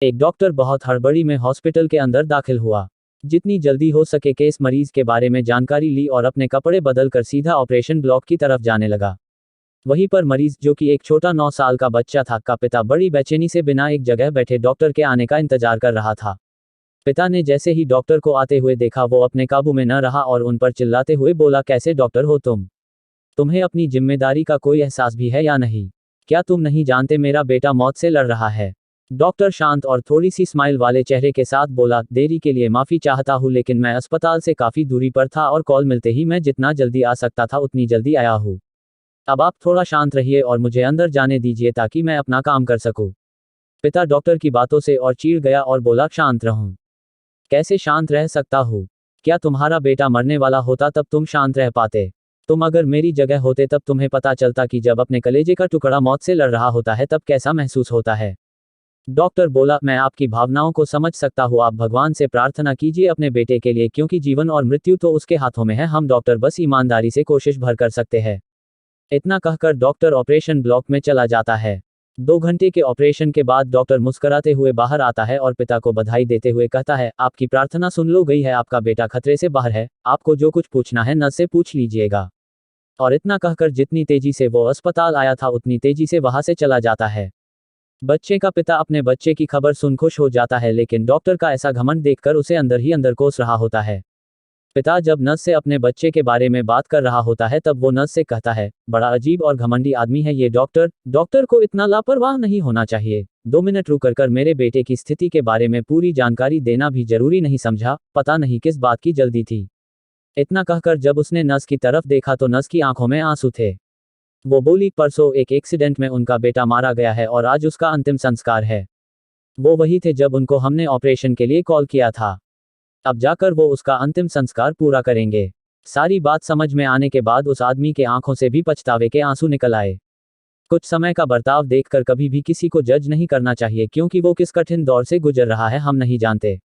एक डॉक्टर बहुत हड़बड़ी में हॉस्पिटल के अंदर दाखिल हुआ। जितनी जल्दी हो सके केस मरीज के बारे में जानकारी ली और अपने कपड़े बदल कर सीधा ऑपरेशन ब्लॉक की तरफ जाने लगा। वहीं पर मरीज, जो कि एक छोटा 9 साल का बच्चा था, का पिता बड़ी बेचैनी से बिना एक जगह बैठे डॉक्टर के आने का इंतजार कर रहा था। पिता ने जैसे ही डॉक्टर को आते हुए देखा वो अपने काबू में न रहा और उन पर चिल्लाते हुए बोला, कैसे डॉक्टर हो तुम? तुम्हें अपनी जिम्मेदारी का कोई एहसास भी है या नहीं? क्या तुम नहीं जानते मेरा बेटा मौत से लड़ रहा है? डॉक्टर शांत और थोड़ी सी स्माइल वाले चेहरे के साथ बोला, देरी के लिए माफी चाहता हूँ लेकिन मैं अस्पताल से काफी दूरी पर था और कॉल मिलते ही मैं जितना जल्दी आ सकता था उतनी जल्दी आया हूँ। अब आप थोड़ा शांत रहिए और मुझे अंदर जाने दीजिए ताकि मैं अपना काम कर सकूं। पिता डॉक्टर की बातों से और चिढ़ गया और बोला, शांत रहूं? कैसे शांत रह सकता हूँ? क्या तुम्हारा बेटा मरने वाला होता तब तुम शांत रह पाते? तुम अगर मेरी जगह होते तब तुम्हें पता चलता कि जब अपने कलेजे का टुकड़ा मौत से लड़ रहा होता है तब कैसा महसूस होता है। डॉक्टर बोला, मैं आपकी भावनाओं को समझ सकता हूँ, आप भगवान से प्रार्थना कीजिए अपने बेटे के लिए क्योंकि जीवन और मृत्यु तो उसके हाथों में है, हम डॉक्टर बस ईमानदारी से कोशिश भर कर सकते हैं। इतना कहकर डॉक्टर ऑपरेशन ब्लॉक में चला जाता है। 2 घंटे के ऑपरेशन के बाद डॉक्टर मुस्कुराते हुए बाहर आता है और पिता को बधाई देते हुए कहता है, आपकी प्रार्थना सुन लो गई है, आपका बेटा खतरे से बाहर है, आपको जो कुछ पूछना है नर्स से पूछ लीजिएगा। और इतना कहकर जितनी तेजी से वो अस्पताल आया था उतनी तेजी से वहां से चला जाता है। बच्चे का पिता अपने बच्चे की खबर सुन खुश हो जाता है लेकिन डॉक्टर का ऐसा घमंड देखकर उसे अंदर ही अंदर कोस रहा होता है। पिता जब नर्स से अपने बच्चे के बारे में बात कर रहा होता है तब वो नर्स से कहता है, बड़ा अजीब और घमंडी आदमी है ये डॉक्टर, डॉक्टर को इतना लापरवाह नहीं होना चाहिए। 2 मिनट रुक कर मेरे बेटे की स्थिति के बारे में पूरी जानकारी देना भी जरूरी नहीं समझा, पता नहीं किस बात की जल्दी थी। इतना कहकर जब उसने नर्स की तरफ देखा तो नर्स की आंखों में आंसू थे। वो बोली, परसों एक एक्सीडेंट में उनका बेटा मारा गया है और आज उसका अंतिम संस्कार है। वो वही थे जब उनको हमने ऑपरेशन के लिए कॉल किया था। अब जाकर वो उसका अंतिम संस्कार पूरा करेंगे। सारी बात समझ में आने के बाद उस आदमी के आंखों से भी पछतावे के आंसू निकल आए। कुछ समय का बर्ताव देखकर कभी भी किसी को जज नहीं करना चाहिए क्योंकि वो किस कठिन दौर से गुजर रहा है हम नहीं जानते।